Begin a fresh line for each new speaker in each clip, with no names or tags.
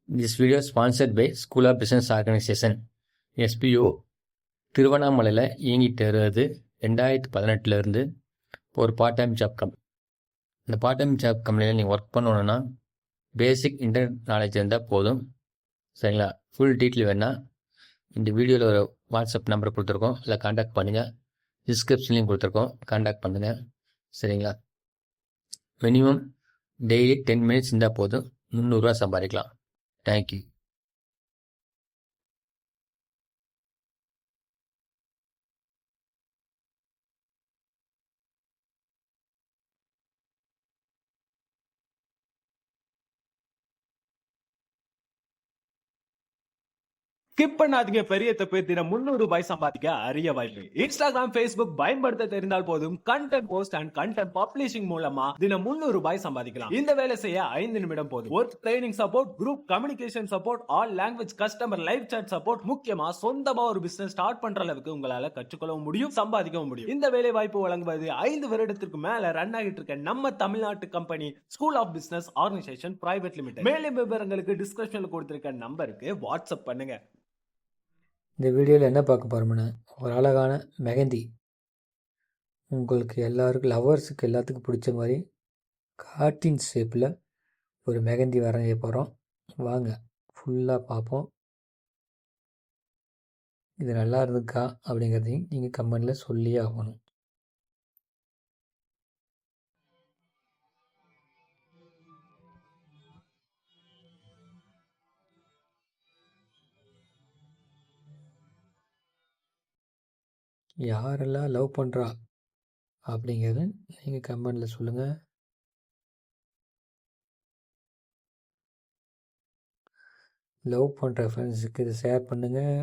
This video is sponsored by School of Business Organization SPO திருவண்ணாமலையில் இயங்கிட்டு வருது 2018 ஒரு பார்ட் டைம் ஜாப் இந்த பார்ட் டைம் ஜாப் கம்பெனியில் நீங்கள் ஒர்க் பண்ணணுன்னா பேசிக் இன்டர்நெட் நாலேஜ் இருந்தால் போதும். சரிங்களா? ஃபுல் டீட்டெயில் வேணால் இந்த வீடியோவில் ஒரு வாட்ஸ்அப் நம்பர் கொடுத்துருக்கோம், இல்லை கான்டாக்ட் பண்ணுங்கள். டிஸ்கிரிப்ஷன்லையும் கொடுத்துருக்கோம், கான்டாக்ட் பண்ணுங்கள். சரிங்களா? மினிமம் டெய்லி 10 மினிட்ஸ் இருந்தால் போதும், 300 ரூபா சம்பாதிக்கலாம். தேங்க்யூ.
ஸ்கிப் பண்ணாதீங்க, பெரிய தப்பு. தினம் 300 ரூபாய் சம்பாதிக்க அரிய வாய்ப்பு. இன்ஸ்டாகிராம், Facebook பயன்படுத்த தெரிந்தால் போதும். Content post and content publishing மூலமா தினம் 300 ரூபாய் சம்பாதிக்கலாம். இந்த வேலை செய்ய 5 நிமிடம் போதும். Work training support, group communication support, all language customer live chat support, முக்கியமா சொந்தமா ஒரு பிசினஸ் ஸ்டார்ட் பண்ற அளவுக்கு உங்களால கற்றுக்கொள்ளவும் முடியும், சம்பாதிக்கவும் முடியும். இந்த வேலை வாய்ப்பு வழங்குவது 5 வருடத்திற்கு மேல ரன் ஆகிட்டு இருக்க நம்ம தமிழ்நாட்டு company school of business organisation private limited. மேலும் விவரங்களுக்கு டிஸ்கிரிப்ஷன்ல கொடுத்திருக்க நம்பருக்கு வாட்ஸ்அப் பண்ணுங்க.
இந்த வீடியோவில் என்ன பார்க்க போகிறோம்னா, ஒரு அழகான மெஹந்தி. உங்களுக்கு எல்லாருக்கும், லவர்ஸுக்கு எல்லாத்துக்கும் பிடிச்ச மாதிரி கார்ட்டூன் ஷேப்பில் ஒரு மெஹந்தி வரைய போகிறோம். வாங்க ஃபுல்லாக பார்ப்போம். இது நல்லா இருந்துக்கா அப்படிங்கிறதையும் நீங்கள் கமெண்டில் சொல்லியே ஆகணும். யாரெல்லாம் லவ் பண்ணுறா அப்படிங்கிறத நீங்கள் கமெண்டில் சொல்லுங்கள். லவ் பண்ணுற ஃப்ரெண்ட்ஸுக்கு இதை ஷேர் பண்ணுங்கள்.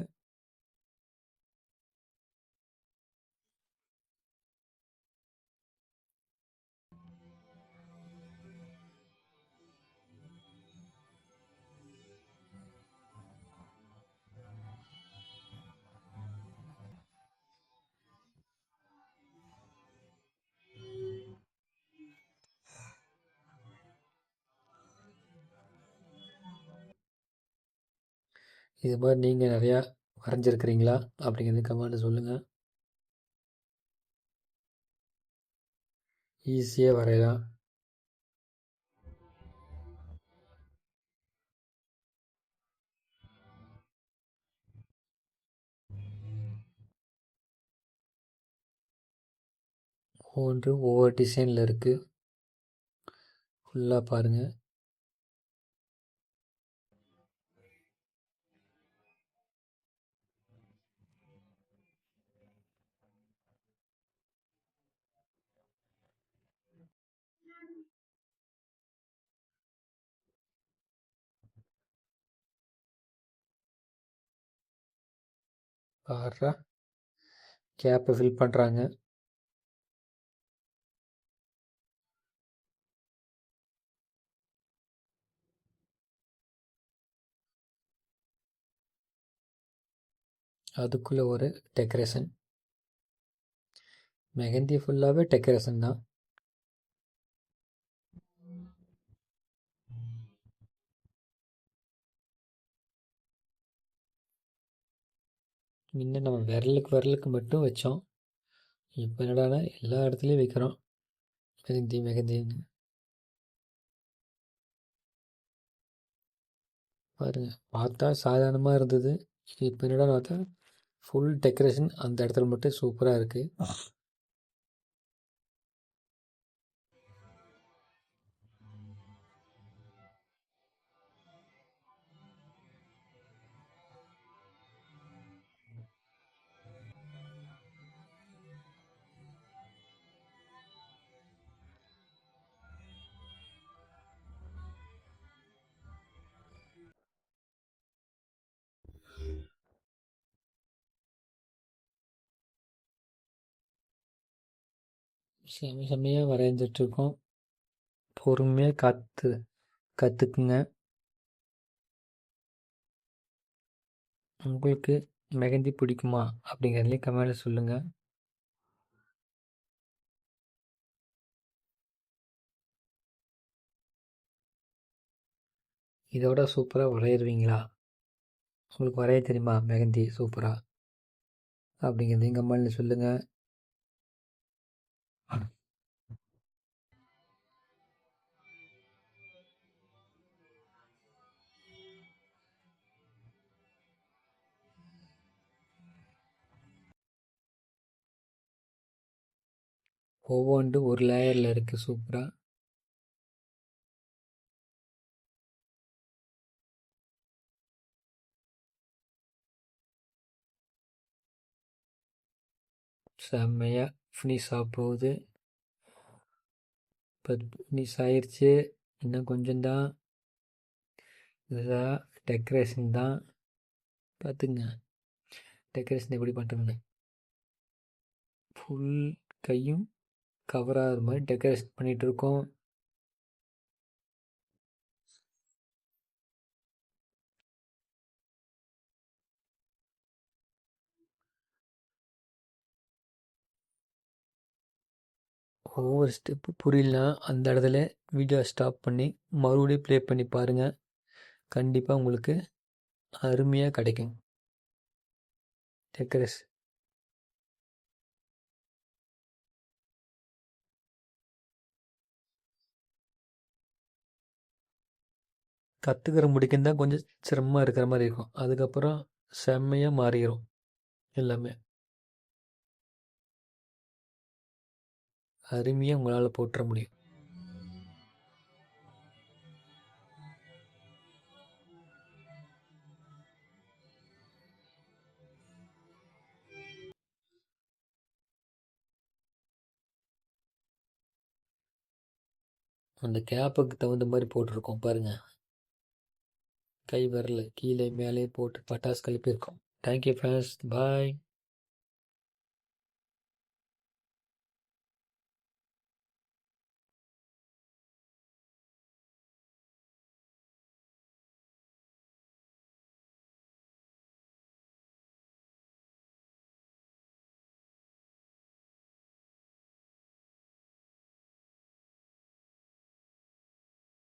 இது மாதிரி நீங்கள் நிறையா வரைஞ்சிருக்கிறீங்களா அப்படிங்கிறது கமெண்ட்டில் சொல்லுங்கள். ஈஸியாக வரையலாம். ஒவ்வொரு டிசைனில் இருக்குது. ஃபுல்லாக பாருங்கள். பாடுறா கேப்பை ஃபில் பண்ணுறாங்க. அதுக்குள்ளே ஒரு டெக்கரேஷன். மெஹந்தி ஃபுல்லாகவே டெக்கரேஷன் தான். முன்ன நம்ம விரலுக்கு மட்டும் வச்சோம். இப்போ என்னடானா எல்லா இடத்துலையும் வைக்கிறோம் மெஹந்தின்னு. பாருங்கள், பார்த்தா சாதாரணமாக இருந்தது. இப்போ என்னடா பார்த்தா ஃபுல் டெக்கரேஷன் அந்த இடத்துல மட்டும் சூப்பராக இருக்குது. செம்மையாக வரைஞ்சிட்ருக்கோம். பொறுமையாக கற்றுக்குங்க. உங்களுக்கு மெஹந்தி பிடிக்குமா அப்படிங்கிறதுலையும் கமெண்ட்டில் சொல்லுங்கள். இதோட சூப்பராக வரையிருவீங்களா? உங்களுக்கு வரைய தெரியுமா மெஹந்தி சூப்பராக? அப்படிங்கிறதையும் கமெண்ட்ல சொல்லுங்கள். ஒவ்வொன்றும் ஒரு லேயரில் இருக்குது சூப்பராக. செம்மையாக ஃபினிஷ் ஆக போகுது. இப்போ ஃபினிஷ் ஆயிடுச்சு. இன்னும் கொஞ்சம்தான். இதுதான் டெக்கரேஷன் தான். பார்த்துங்க டெக்கரேஷன் எப்படி பண்ணுறேன்னு. ஃபுல் கையும் கவர் ஆகிற மாதிரி டெக்கரேஷன் பண்ணிகிட்டு இருக்கோம். ஒவ்வொரு ஸ்டெப்பு புரியலனா அந்த இடத்துல வீடியோ ஸ்டாப் பண்ணி மறுபடியும் ப்ளே பண்ணி பாருங்கள். கண்டிப்பாக உங்களுக்கு அருமையாக கிடைக்கும் டெக்கரேஷன். கற்றுக்கிற முடிக்கும் தான் கொஞ்சம் சிரமமாக இருக்கிற மாதிரி இருக்கும். அதுக்கப்புறம் செம்மையாக மாறிடும் எல்லாமே. அருமையாக உங்களால் போட்டுற முடியும். அந்த கேப்புக்கு தகுந்த மாதிரி போட்டிருக்கோம் பாருங்கள். கை விரல் கீழே மேலே போட்டு பட்டாசு கிளப்பியிருக்கோம். தேங்க்யூ ஃப்ரெண்ட்ஸ், பாய்.